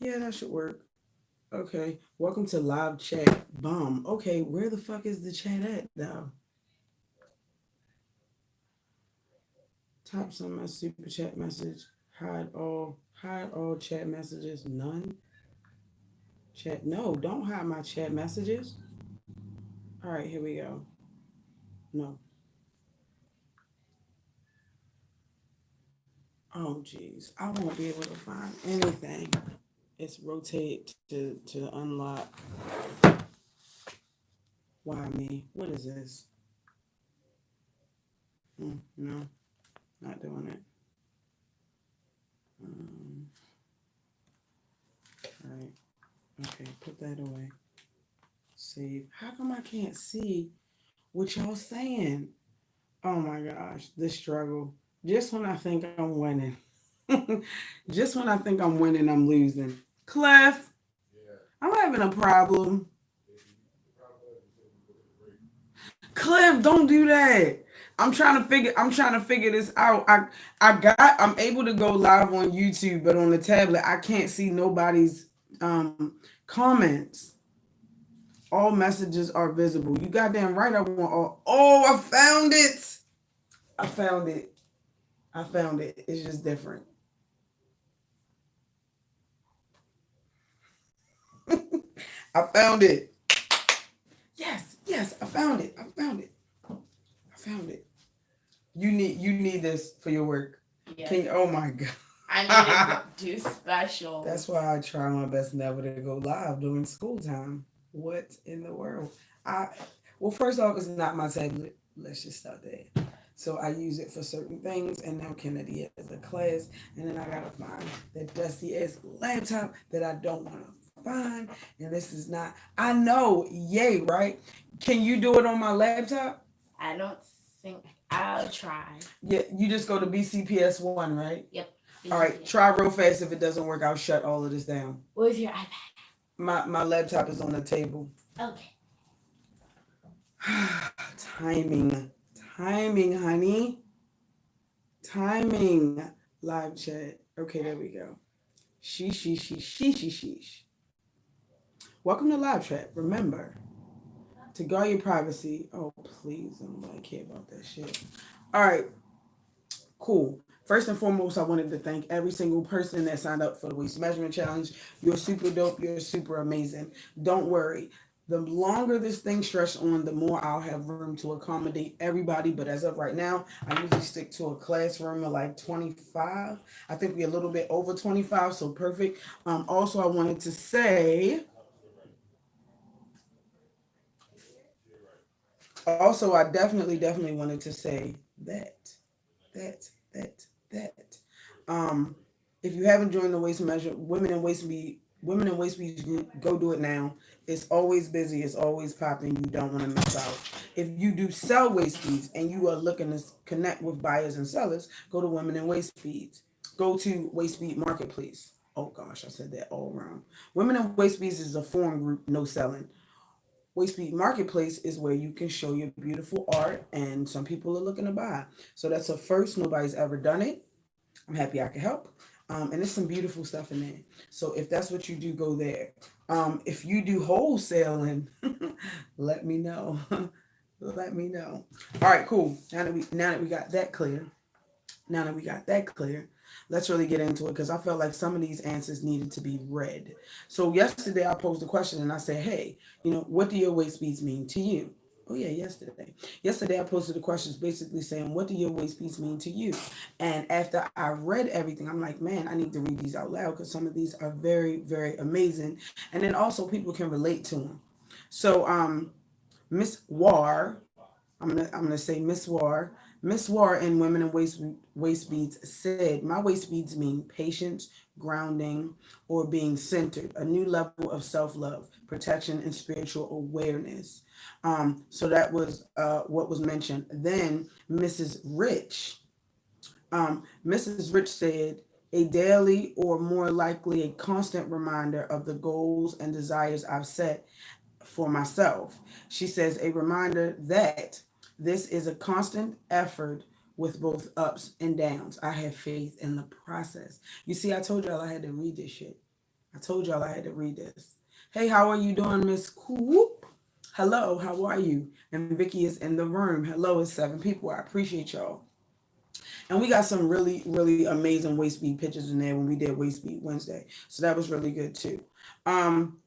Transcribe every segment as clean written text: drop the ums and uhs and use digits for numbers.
Yeah, that should work. Okay. Welcome to live chat. Bomb. Okay, where the fuck is the chat at though? Type some my super chat message. Hide all chat messages. None. Chat. No, don't hide my chat messages. All right, here we go. No. Oh jeez. I won't be able to find anything. It's rotate to unlock. Why me? What is this? No, not doing it. Um, all right. Okay, put that away. Save. How come I can't see what y'all saying? Oh my gosh, this struggle. Just when I think I'm winning. Just when I think I'm winning, I'm losing. Cliff, I'm having a problem. Cliff, don't do that. I'm trying to figure this out. I'm able to go live on YouTube, but on the tablet I can't see nobody's comments. All messages are visible. You goddamn right I want all. Oh, I found it. I found it. I found it. It's just different. I found it. Yes, yes, I found it. I found it. I found it. You need this for your work. Yes. Can you, oh my god. I need to do special. That's why I try my best never to go live during school time. What in the world? I well, first off, it's not my tablet. Let's just start there. So I use it for certain things, and now Kennedy has a class, and then I gotta find that dusty ass laptop that I don't want to find. And this is not. I know, yay, right? Can you do it on my laptop? I don't think I'll try. Yeah, you just go to BCPS one, right? Yep. All right, try real fast. If it doesn't work, I'll shut all of this down. With your iPad. My laptop is on the table. Okay. Timing. Timing, honey. Timing. Live chat. Okay, there we go. Sheesh. Welcome to live chat. Remember to guard your privacy. Oh, please. I don't really care about that shit. All right. Cool. First and foremost, I wanted to thank every single person that signed up for the waist measurement challenge. You're super dope. You're super amazing. Don't worry. The longer this thing stretches on, the more I'll have room to accommodate everybody. But as of right now, I usually stick to a classroom of like 25. I think we're a little bit over 25, so perfect. Also, I wanted to say, also, I definitely wanted to say that, that, that. Um, if you haven't joined the waist measure, women in waist beads group, go do it now. It's always busy. It's always popping. You don't want to miss out. If you do sell waist beads and you are looking to connect with buyers and sellers, go to Women in Waist Beads. Go to Waist Bead Marketplace. Oh gosh, I said that all wrong. Women in Waist Beads is a forum group, no selling. Waistbeat Marketplace is where you can show your beautiful art, and some people are looking to buy. So that's a first. Nobody's ever done it. I'm happy I can help. And there's some beautiful stuff in there. So if that's what you do, go there. If you do wholesaling, let me know. Let me know. All right, cool. Now that we got that clear, let's really get into it because I felt like some of these answers needed to be read. So yesterday I posed a question and I said, hey, what do your waist beads mean to you? Oh yeah, yesterday. Yesterday I posted the questions basically saying, what do your waist beads mean to you? And after I read everything, I'm like, man, I need to read these out loud because some of these are very, very amazing. And then also people can relate to them. So Miss War, I'm gonna say Miss War. Miss War in Women in Waist Beads said, "My waist beads mean patience, grounding, or being centered. A new level of self love, protection, and spiritual awareness." So that was what was mentioned. Then Mrs. Rich said, "A daily or more likely a constant reminder of the goals and desires I've set for myself." She says, "A reminder that this is a constant effort with both ups and downs. I have faith in the process." You see, I told y'all I had to read this shit. I told y'all I had to read this. Hey, how are you doing, Miss Coop? Hello, how are you? And Vicky is in the room. Hello, it's 7 people. I appreciate y'all. And we got some really, really amazing waist bead pictures in there when we did Waist Bead Wednesday. So that was really good too. Um,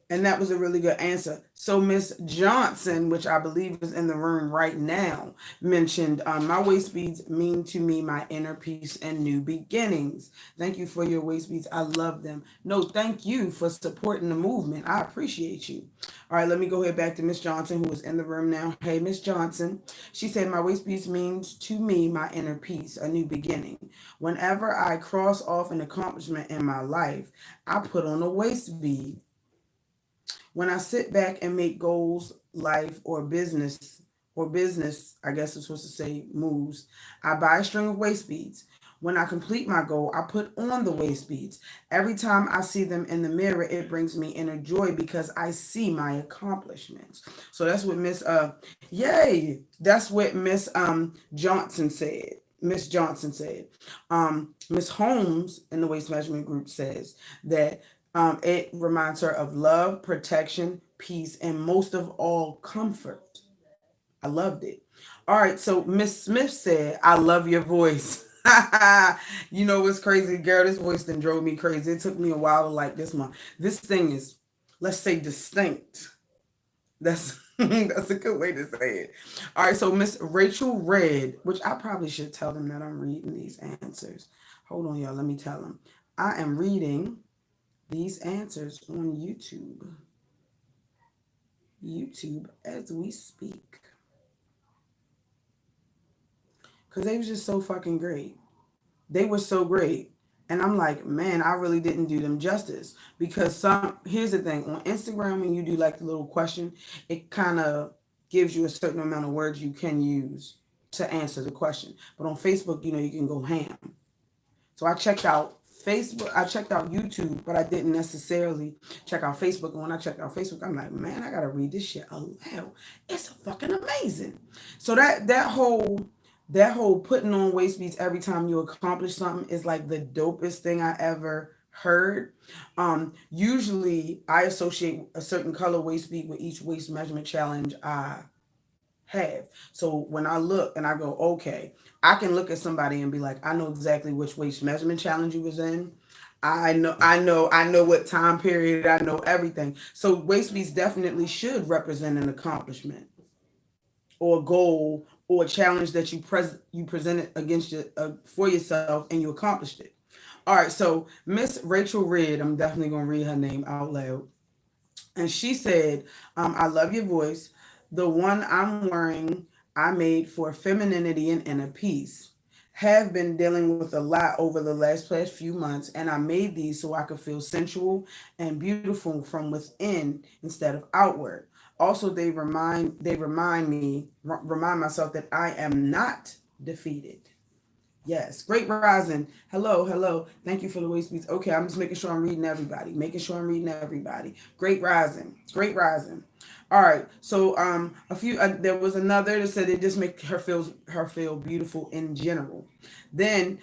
and that was a really good answer. So Miss Johnson, which I believe is in the room right now, mentioned my waist beads mean to me my inner peace and new beginnings. Thank you for your waist beads. I love them. No, thank you for supporting the movement. I appreciate you. All right, let me go ahead back to Miss Johnson, who is in the room now. Hey, Miss Johnson. She said my waist beads means to me my inner peace, a new beginning. Whenever I cross off an accomplishment in my life, I put on a waist bead. When I sit back and make goals, life, or business, I guess it's supposed to say moves, I buy a string of waist beads. When I complete my goal, I put on the waist beads. Every time I see them in the mirror, it brings me inner joy because I see my accomplishments. So that's what Yay! That's what Miss Johnson said. Miss Johnson said. Miss Holmes in the waist measurement group says that it reminds her of love, protection, peace, and most of all, comfort. I loved it. All right, so Miss Smith said, I love your voice. You know what's crazy, girl? This voice then drove me crazy. It took me a while to like this one. This thing is, let's say, distinct. That's that's a good way to say it. All right, so Miss Rachel read, which I probably should tell them that I'm reading these answers. Hold on, y'all. Let me tell them. I am reading these answers on YouTube. YouTube as we speak. Because they was just so fucking great. They were so great. And I'm like, man, I really didn't do them justice. Because here's the thing, on Instagram, when you do like the little question, it kind of gives you a certain amount of words you can use to answer the question. But on Facebook, you can go ham. So I checked out Facebook, I checked out YouTube, but I didn't necessarily check out Facebook. And when I checked out Facebook, I'm like, man, I gotta read this shit aloud. It's fucking amazing. So that whole putting on waist beats every time you accomplish something is like the dopest thing I ever heard. Usually I associate a certain color waist beat with each waist measurement challenge I have. So when I look and I go, okay, I can look at somebody and be like, I know exactly which waist measurement challenge you was in. I know what time period, I know everything. So waist beats definitely should represent an accomplishment or a goal or a challenge that you presented against for yourself and you accomplished it. All right, so Miss Rachel Reed, I'm definitely gonna read her name out loud. And she said, I love your voice. The one I'm wearing, I made for femininity and inner peace. Have been dealing with a lot over the last few months, and I made these so I could feel sensual and beautiful from within instead of outward. Also, they remind myself that I am not defeated. Yes, great rising. Hello, hello. Thank you for the waist beats. Okay, I'm just making sure I'm reading everybody. Making sure I'm reading everybody. Great rising. Great rising. All right. So a few there was another that said it just make her feel beautiful in general. Then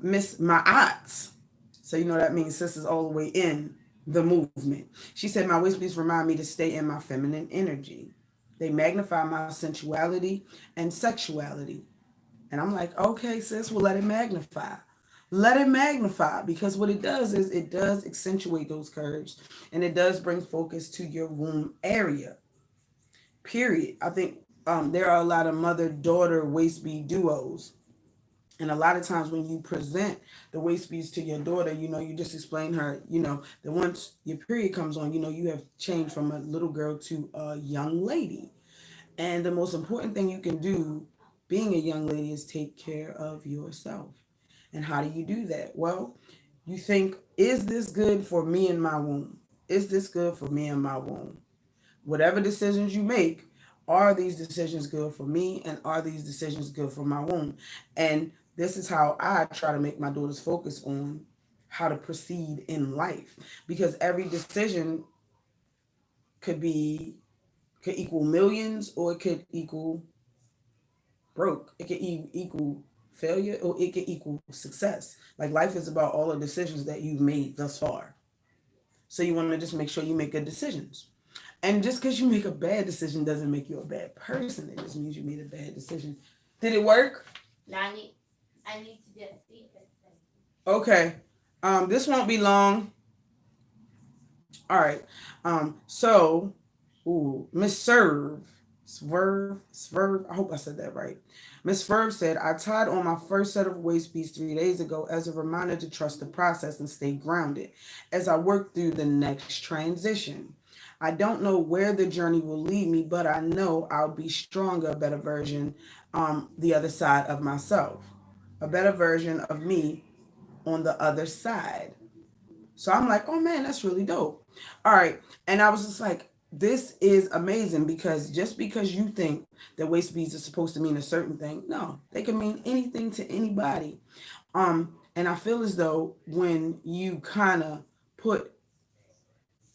Miss Ma'at. So that means sisters all the way in the movement. She said my waist beats remind me to stay in my feminine energy. They magnify my sensuality and sexuality. And I'm like, okay, sis, well, let it magnify. Let it magnify because what it does is it does accentuate those curves and it does bring focus to your womb area. Period. I think there are a lot of mother daughter waist bead duos. And a lot of times when you present the waist beads to your daughter, you just explain her, that once your period comes on, you have changed from a little girl to a young lady. And the most important thing you can do being a young lady is take care of yourself. And how do you do that? Well, you think, is this good for me and my womb? Is this good for me and my womb? Whatever decisions you make, are these decisions good for me and are these decisions good for my womb? And this is how I try to make my daughters focus on how to proceed in life because every decision could be could equal millions or it could equal broke. It could equal failure or it could equal success. Like life is about all the decisions that you've made thus far. So you want to just make sure you make good decisions. And just because you make a bad decision doesn't make you a bad person. It just means you made a bad decision. Did it work? Now I need to just see this thing. Okay. This won't be long. All right. So, ooh, Miss Swerve. I hope I said that right. Miss Swerve said, I tied on my first set of waist beads 3 days ago as a reminder to trust the process and stay grounded as I work through the next transition. I don't know where the journey will lead me, but I know I'll be stronger, a better version, the other side of myself, a better version of me on the other side. So I'm like, oh man, that's really dope. All right. And I was just like, this is amazing because just because you think that waist beads are supposed to mean a certain thing, no, they can mean anything to anybody. And I feel as though when you kind of put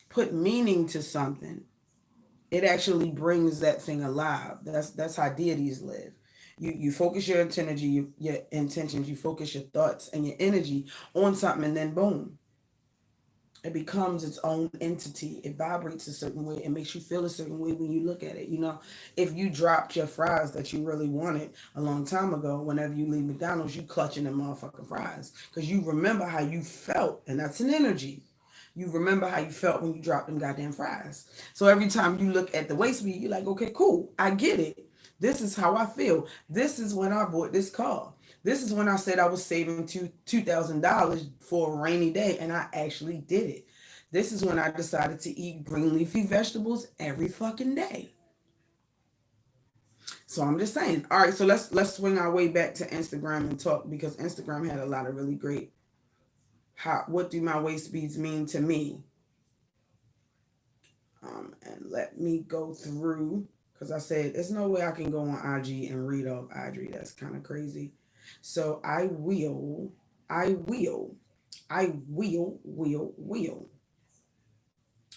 put meaning to something, it actually brings that thing alive. That's how deities live. You focus your energy, your intentions, you focus your thoughts and your energy on something, and then boom, it becomes its own entity. It vibrates a certain way. It makes you feel a certain way when you look at it. If you dropped your fries that you really wanted a long time ago, whenever you leave McDonald's, you clutching them motherfucking fries because you remember how you felt, and that's an energy. You remember how you felt when you dropped them goddamn fries. So every time you look at the waist bead, you're like, okay, cool, I get it. This is how I feel. This is when I bought this car. This is when I said I was saving $2,000 for a rainy day, and I actually did it. This is when I decided to eat green leafy vegetables every fucking day. So I'm just saying. All right, so let's swing our way back to Instagram and talk because Instagram had a lot of really great. How what do my waist beads mean to me? And let me go through because I said there's no way I can go on IG and read off IG. That's kind of crazy. So I will, will. I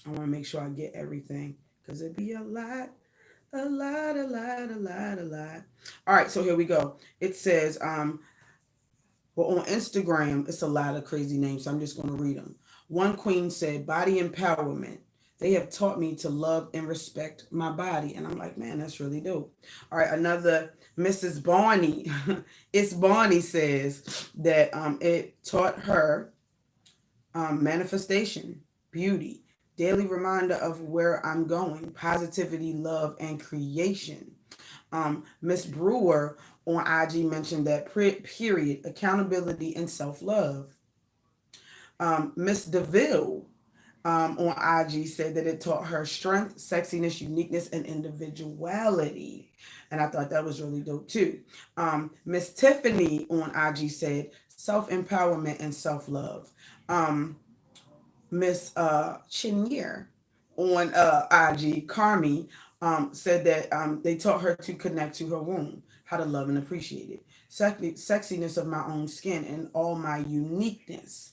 want to make sure I get everything because it'd be a lot. All right, so here we go. It says, well, on Instagram, it's a lot of crazy names, so I'm just going to read them. One queen said, body empowerment. They have taught me to love and respect my body. And I'm like, man, that's really dope. All right, another Mrs. Barney. It's Barney says that it taught her manifestation, beauty, daily reminder of where I'm going, positivity, love, and creation. Miss Brewer on IG mentioned that period, accountability, and self love. Miss DeVille on IG said that it taught her strength, sexiness, uniqueness, and individuality. And I thought that was really dope too. Miss Tiffany on IG said self empowerment and self love. Um, Miss Chenier on IG, Carmi, said that they taught her to connect to her womb, how to love and appreciate it, sexiness of my own skin, and all my uniqueness.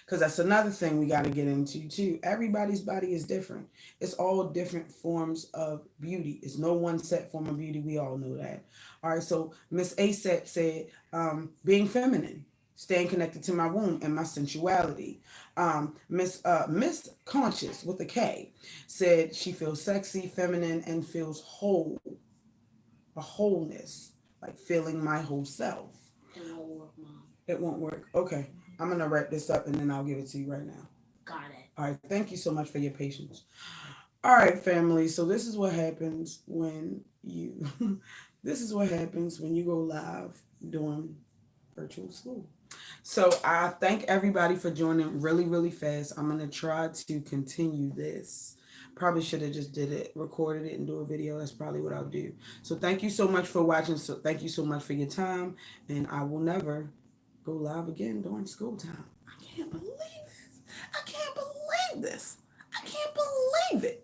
Because that's another thing we got to get into too. Everybody's body is different. It's all different forms of beauty. It's no one set form of beauty. We all know that. All right. So Miss Aset said, being feminine, staying connected to my womb and my sensuality. Miss Conscious with a K said she feels sexy, feminine, and feels whole, a wholeness, like feeling my whole self. It won't work, Mom. It won't work. Okay. I'm gonna wrap this up and then I'll give it to you right now. Got it. All right. Thank you so much for your patience. All right, family. So this is what happens when you this is what happens when you go live doing virtual school. So I thank everybody for joining really, really fast. I'm gonna try to continue this. Probably should have just did it, recorded it, and do a video. That's probably what I'll do. So thank you so much for watching. So thank you so much for your time, and I will never go live again during school time. I can't believe this. I can't believe this. I can't believe it.